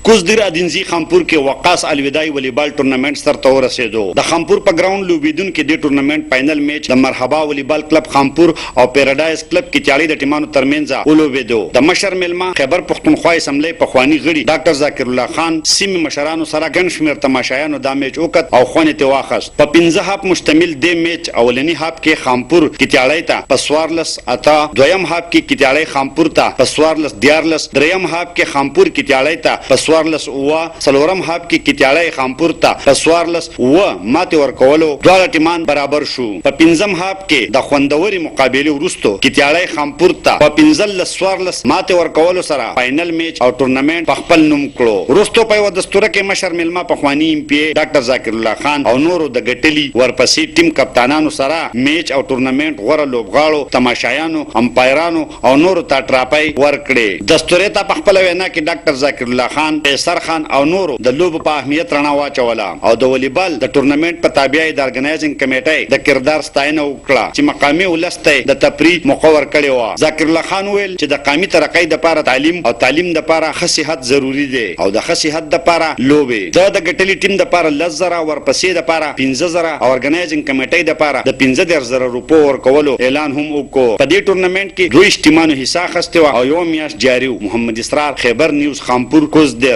کوزدیر ادینزی خامپور کې وقاص الوداعي والیبال ټورنمنټ سرته ورسېدو. د خامپور په ګراوند لوبیدونکو د ټورنمنټ فائنل میچ د مرحبا والیبال کلب خامپور او پیراډایز کلب کې 40 د ټیمانو ترمنځ ولوبېدو. د مشر ملما خیبر پښتونخوا اسمبلی پخوانی غړي ډاکټر ذاکر الله خان سیمه مشرانو سره ګڼ شمېر تماشایانو دا میچ وکړ او خوند ته واخیست. په 15 هاف مشتمل د میچ اولنی هاف کې خامپور کې 40 ته پسوارلس اتا، دویم هاف کې 40 خامپور ته پسوارلس 14، دریم هاف کې خامپور کې 40 ته پسوارلس و، څلورم هاف کې 40 خامپور ته پسوارلس و ماته ورکولو دواړه ټیمان برابر شو. په 15م هاف کې د خوندوري مقابله وروسته کې 40 خامپور ته په 15 ماته ورکولو سره فائنل میچ او ټورنمنټ په خپل نوم کړو. وروسته په دستور کې مشر ملما پخوانی ایم پی ډاکټر ذاکر الله خان او نورو د ګټلي ورپسې ټیم کپتانانو سره میچ او ټورنمنټ غوړه لوبغاړو تماشایانو امپایرانو او نورو ته ټراپای ورکړي. دستور ته په خپل وینا کې ډاکټر ذاکر الله خان، پیسر خان او نورو د لوب په اهمیت رڼا واچوله او د والیبال د ټورنمنټ په تابع د ارګنایزینګ کمیټې د کردار ستاینه وکړه چې مقامي ولسته د تفریح مقرر کړي و. ذاکر الله خان ویل چې د قومي ترقۍ لپاره تعلیم او تعلیم لپاره ښه صحت ضروری دی او د ښه صحت لپاره لوبې د ګټلي ټیم لپاره 10,000 ورپسې لپاره 15,000 او ارګنایزینګ کمیټې لپاره د 15,000 روپو ورکولو اعلان هم وکړ. په دې ټورنمنټ کې دوی ټیمانو حصہ اخیسته او یو میاشت جاری و. محمد اسرار، خیبر نیوز، خامپور، کوزدیر.